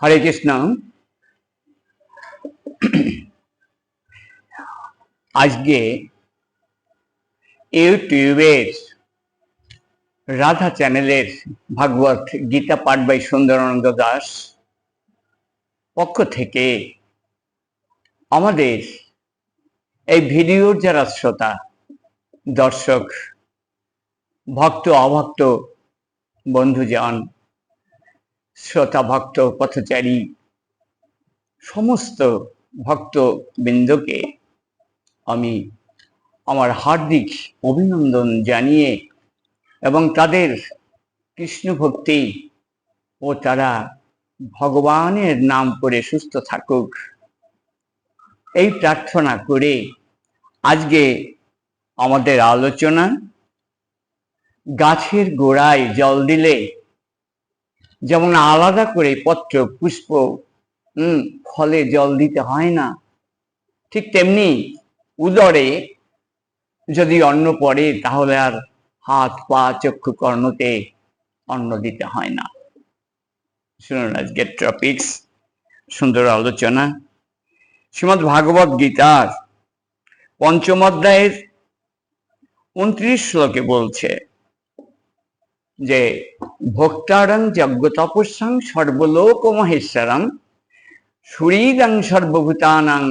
হরে কৃষ্ণ। আজকে ইউটিউবের রাধা চ্যানেলের ভাগবত গীতা পাঠ বাই সুন্দরানন্দ দাস পক্ষ থেকে আমাদের এই ভিডিওর যারা শ্রোতা দর্শক ভক্ত অভক্ত বন্ধুজন শ্রোতা ভক্ত পথচারী সমস্ত ভক্ত বৃন্দকে আমি আমার হার্দিক অভিনন্দন জানিয়ে এবং তাদের কৃষ্ণ ভক্তি ও তারা ভগবানের নাম করে সুস্থ থাকুক এই প্রার্থনা করে আজকে আমাদের আলোচনা গাছের গোড়ায় জল দিলে যেমন আলাদা করে পত্র পুষ্প ফলে জল দিতে হয় না, ঠিক তেমনি উদরে যদি অন্ন পড়ে তাহলে আর হাত পা চক্ষু কর্ণতে অন্ন দিতে হয় না। শুনুন আজকের টপিকস, সুন্দর আলোচনা। শ্রীমদ্ ভাগবত গীতার পঞ্চম অধ্যায়ের 29 শ্লোকে বলছে যে ভোক্তারং যজ্ঞ তপস্যাং সর্বলোক মহেশ্বরং সুহৃদং সর্বভূতানাং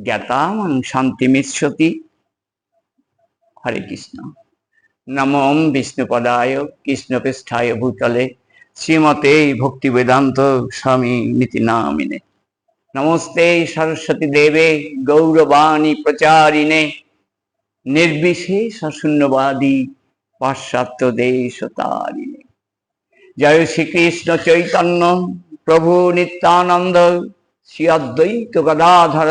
জ্ঞাতামং শান্তিমিচ্ছতি। হরে কৃষ্ণ। নমঃ বিষ্ণুপদায় কৃষ্ণপৃষ্ঠায় ভূতলে শ্রীমতে ভক্তি বেদান্ত স্বামী নীতি নামিনে। নমস্তে সরস্বতী দেবে গৌরবাণী প্রচারিণে নির্বিশেষ শূন্যবাদী পাশ্চাত্য দেশতারিণে। জয় শ্রীকৃষ্ণ চৈতন্য প্রভু নিত্যানন্দ শ্রী অদ্বৈত গদাধর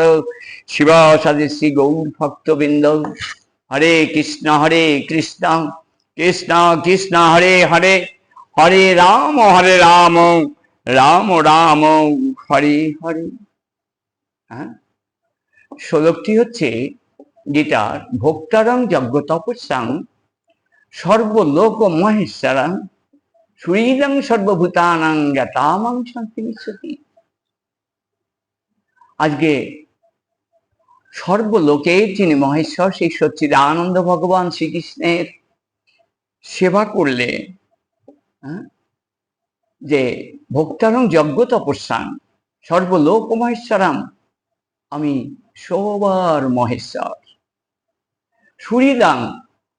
শিবাসাদি শ্রী গৌর ভক্তবৃন্দ। হরে কৃষ্ণ কৃষ্ণ কৃষ্ণ হরে হরে, হরে রাম রাম রাম হরে হরে। শ্লোকটি হচ্ছে গীতার ভোক্তারং যজ্ঞ তপস্যাং সর্বলোক মহেশ্বরং সুহৃদং সর্বভূতানাং জ্ঞাতামং শান্তিমিচ্ছতি। আজকে সর্বলোকের যিনি মহেশ্বর সেই সচ্চিদানন্দ ভগবান শ্রীকৃষ্ণের সেবা করলে যে ভোক্তারং যজ্ঞ তপস্যাং সর্বলোক মহেশ্বরম, আমি সবার মহেশ্বর, সুহৃদং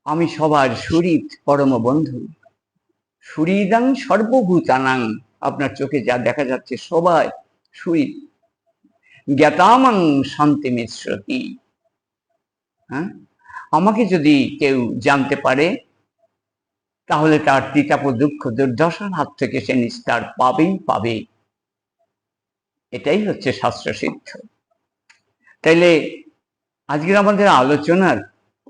আমি সবার সুহৃদ পরম বন্ধু, সুহৃদং সর্বভূতানাং আপনার চোখে যা দেখা যাচ্ছে সবাই সুহৃদ, জ্ঞাতামং শান্তিমিচ্ছতি। আমাকে যদি কেউ জানতে পারে তাহলে তার তিতাপ দুঃখ দুর্দশার হাত থেকে সে নিস্তার পাবেই পাবে। এটাই হচ্ছে শাস্ত্র সিদ্ধ। তাইলে আজকের আমাদের আলোচনার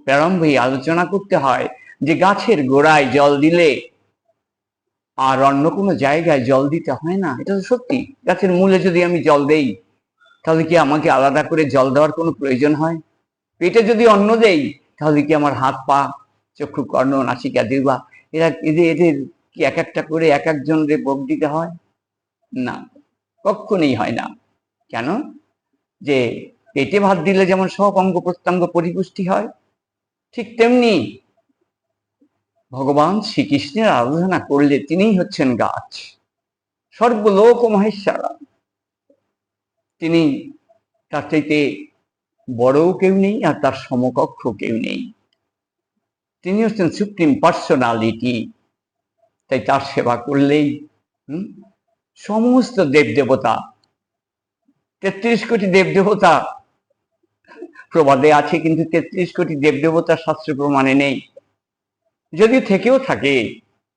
প্রারম্ভেই আলোচনা করতে হয় যে গাছের গোড়ায় জল দিলে আর অন্য কোনো জায়গায় জল দিতে হয় না। এটা তো সত্যি। গাছের মূলে যদি আমি জল দেই তাহলে কি আমাকে আলাদা করে জল দেওয়ার কোনো প্রয়োজন হয়? পেটে যদি অন্ন দেই তাহলে কি আমার হাত পা চক্ষু কর্ণ নাসিকা জিহ্বা এদের কি এক একটা করে এক একজনের ভোগ দিতে হয়? না, কখনোই হয় না। কেন? যে পেটে ভাত দিলে যেমন সব অঙ্গ প্রত্যঙ্গ পরিপুষ্টি হয়, ঠিক তেমনি ভগবান শ্রীকৃষ্ণের আরাধনা করলে তিনিই হচ্ছেন গাছ, সর্বলোক মহেশ্বর। তিনি, তার চাইতে বড়ও কেউ নেই আর তার সমকক্ষ কেউ নেই। তিনি হচ্ছেন সুপ্রিম পার্সোনালিটি। তাই তার সেবা করলেই সমস্ত দেবদেবতা, 33 কোটি দেবদেবতা প্রবাদে আছে, কিন্তু 33 কোটি দেবদেবতা শাস্ত্র প্রমাণে নেই। যদি থেকেও থাকে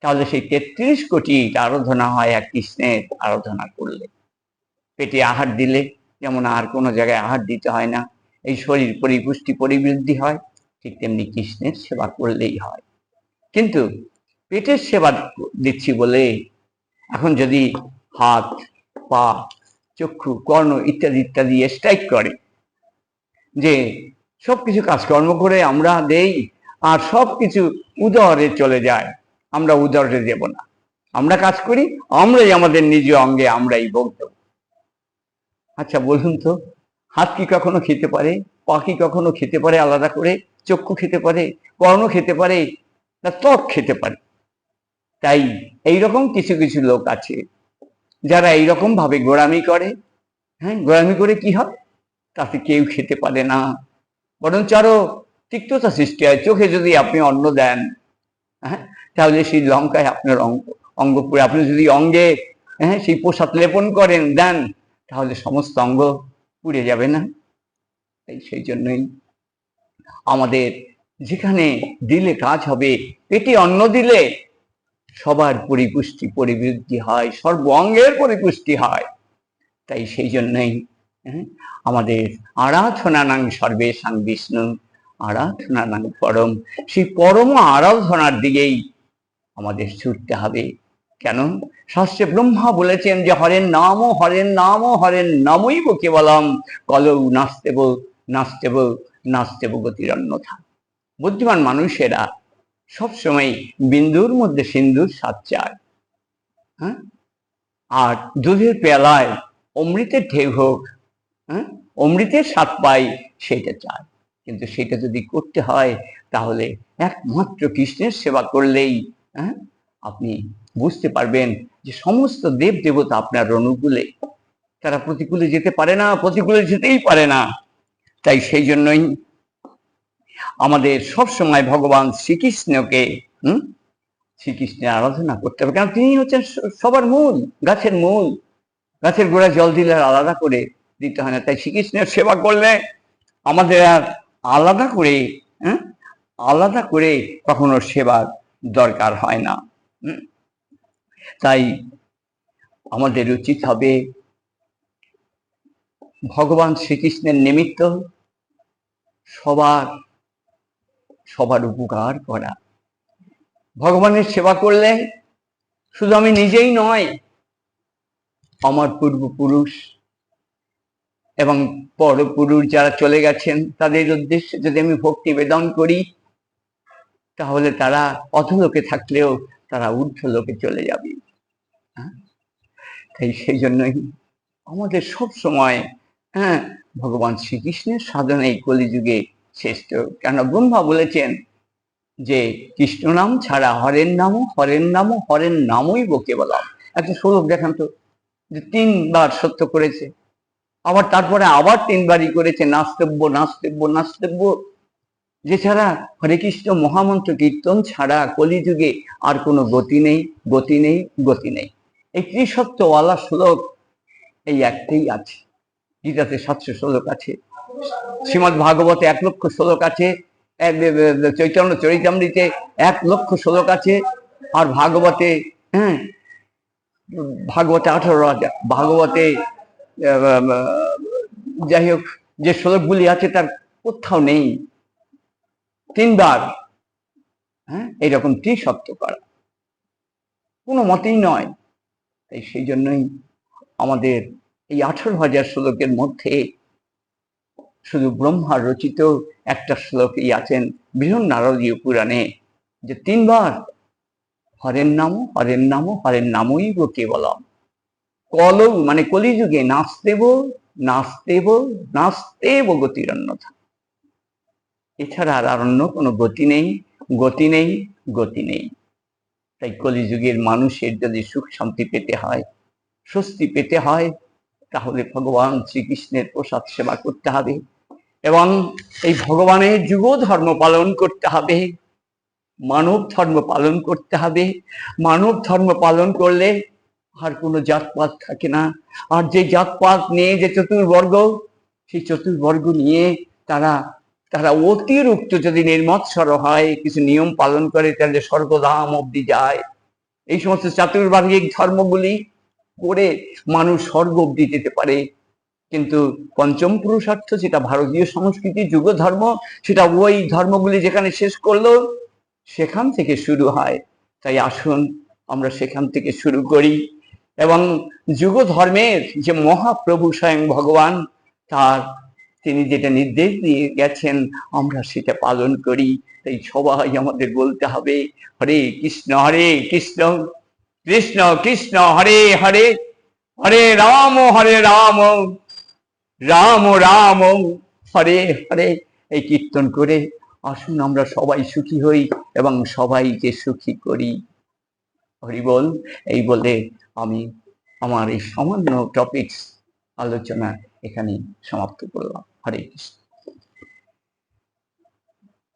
তাহলে সেই 33 কোটি আরাধনা হয় এক কৃষ্ণের আরাধনা করলে। পেটে আহার দিলে যেমন আর কোনো জায়গায় আহার দিতে হয় না, এই শরীর পরিপুষ্টি পরিবৃদ্ধি হয়, ঠিক তেমনি কৃষ্ণের সেবা করলেই হয়। কিন্তু পেটের সেবা দিচ্ছি বলে এখন যদি হাত পা চক্ষু কর্ণ ইত্যাদি ইত্যাদি স্ট্রাইক করে যে সবকিছু কাজকর্ম করে আমরা দেই আর সবকিছু উদরে চলে যায়, আমরা উদরে দেব না, আমরা কাজ করি, আমরাই আমাদের নিজ অঙ্গে আমরাই ভোগ দেব, আচ্ছা বলুন তো, হাত কি কখনো খেতে পারে? পা কি কখনো খেতে পারে আলাদা করে? চক্ষু খেতে পারে? কর্ণ খেতে পারে? না ত্বক খেতে পারে? তাই এইরকম কিছু কিছু লোক আছে যারা এইরকম ভাবে গোঁড়ামি করে। হ্যাঁ, গোঁড়ামি করে কি হয়? তাতে কেউ খেতে পারে না, বরঞ্চ আরো তিক্ততা সৃষ্টি হয়। চোখে যদি আপনি অন্ন দেন, হ্যাঁ, তাহলে সেই লঙ্কায় আপনার অঙ্গ পুড়ে। আপনি যদি অঙ্গে সেই প্রসাদ লেপন করেন দেন, তাহলে সমস্ত অঙ্গ পুড়ে যাবে না? সেই জন্যই আমাদের যেখানে দিলে কাজ হবে, পেটে অন্ন দিলে সবার পরিপুষ্টি পরিবৃদ্ধি হয়, সর্ব অঙ্গের পরিপুষ্টি হয়। তাই সেই জন্যই আমাদের আরাধনানাং সর্বেষাং বিষ্ণু আরাধনানাং পরম, সেই পরম আরাধনার দিকেই আমাদের ছুটতে হবে। কেন? শাস্ত্রে ব্রহ্মা বলেছেন যে হরেন নাম হরেন নাম হরেন নামইব কেবলম কলৌ নাস্তেব নাস্তেব নাস্তেব গতির অন্যথা। বুদ্ধিমান মানুষেরা সবসময় বিন্দুর মধ্যে সিন্ধুর স্বাদ চায়, হ্যাঁ, আর দুধের পেলায় অমৃতের ঢেউ হোক, হ্যাঁ, অমৃতের স্বাদ পাই সেটা চায়। কিন্তু সেটা যদি করতে হয় তাহলে একমাত্র কৃষ্ণের সেবা করলেই আপনি বুঝতে পারবেন যে সমস্ত দেব দেবতা আপনার অনুকূলে, তারা প্রতিকূলে যেতে পারে না, প্রতিকূলে যেতেই পারে না। তাই সেই জন্যই আমাদের সব সময় ভগবান শ্রীকৃষ্ণকে শ্রীকৃষ্ণের আরাধনা করতে হবে, কারণ তিনি হচ্ছেন সবার মূল, গাছের মূল। গাছের গোড়া জল দিলে আলাদা করে দিতে হয় না। তাই শ্রীকৃষ্ণের সেবা করলে আমাদের আর আলাদা করে কখনো সেবার দরকার হয় না। তাই আমাদের উচিত হবে ভগবান শ্রীকৃষ্ণের নিমিত্ত সবার উপকার করা। ভগবানের সেবা করলে শুধু আমি নিজেই নয়, আমার পূর্বপুরুষ এবং পরপুরুষ যারা চলে গেছেন তাদের উদ্দেশ্যে যদি আমি ভক্তি নিবেদন করি, তাহলে তারা অধোলোকে থাকলেও তারা ঊর্ধ্বলোকে চলে যাবে। তাই সেই জন্যই আমাদের সব সময় ভগবান শ্রীকৃষ্ণের সাধনা এই কলিযুগে শ্রেষ্ঠ। কেন? ব্রহ্মা বলেছেন যে কৃষ্ণ নাম ছাড়া হরেন নাম হরেন নাম হরেন নামই বকে বলা। একটা শ্লোক দেখান তো, যে 3 বার সত্য করেছে, আবার তারপরে আবার 3 বারই করেছে নাস্তেব্য নাস্তেব্য নাস্তেব্য। যে ছাড়া হরে কৃষ্ণ মহামন্ত্র কীর্তন ছাড়া কলিযুগে আর কোনো গতি নেই, গতি নেই, গতি নেই। এই ত্রিসত্যওয়ালা শ্লোক এই একটাই আছে। গীতাতে 700 শ্লোক আছে, শ্রীমদ্ ভাগবতে 1 লক্ষ শ্লোক আছে, চৈতন্য চরিতামৃতে 1 লক্ষ শ্লোক আছে, আর ভাগবতে 18,000। ভাগবতে যাই হোক যে শ্লোকগুলি আছে তার কোথাও নেই 3 বার এইরকম ত্রিসত্য করা, কোনো মতেই নয়। তাই সেই জন্যই আমাদের এই 18,000 শ্লোকের মধ্যে শুধু ব্রহ্মার রচিত একটা শ্লোকই আছেন বৃহন্নারদীয় পুরাণে, যে 3 বার হরেন নাম হরেন নাম হরেন নামই গো কেবলম কলৌ, মানে কলিযুগে নাস্তেব নাস্তেব নাস্তেব গতির অন্যথা। এছাড়া আর অন্য কোনো গতি নেই, গতি নেই, গতি নেই। তাই কলিযুগের মানুষের যদি সুখ শান্তি পেতে হয়, স্বস্তি পেতে হয়, তাহলে ভগবান শ্রীকৃষ্ণের প্রসাদ সেবা করতে হবে এবং এই ভগবানের যুগ ধর্ম পালন করতে হবে, মানব ধর্ম পালন করতে হবে। মানব ধর্ম পালন করলে আর কোনো জাতপাত থাকে না। আর যে জাতপাত নিয়ে যে চতুর্বর্গ, সেই চতুর্বর্গ নিয়ে তারা অতিরিক্ত যদি নির্মৎসর হয়, কিছু নিয়ম পালন করে, তাহলে স্বর্গধাম অব্দি যায়। এই সমস্ত চাতুর্বর্গিক ধর্মগুলি করে মানুষ স্বর্গ অব্দি যেতে পারে। কিন্তু পঞ্চম পুরুষার্থ, যেটা ভারতীয় সংস্কৃতি যুগ ধর্ম, সেটা ওই ধর্মগুলি যেখানে শেষ করলো সেখান থেকে শুরু হয়। তাই আসুন আমরা সেখান থেকে শুরু করি এবং যুগ ধর্মের যে মহাপ্রভু স্বয়ং ভগবান, তিনি যেটা নির্দেশ দিয়ে গেছেন আমরা সেটা পালন করি। তাই সবাই আমাদের বলতে হবে হরে কৃষ্ণ কৃষ্ণ কৃষ্ণ হরে হরে, হরে রাম রাম রাম হরে হরে এই কীর্তন করে আসুন আমরা সবাই সুখী হই এবং সবাইকে সুখী করি। হরি বল। এই বলে আমি আমার এই সামান্য টপিকস আলোচনা এখানে সমাপ্ত করলাম। হরে কৃষ্ণ।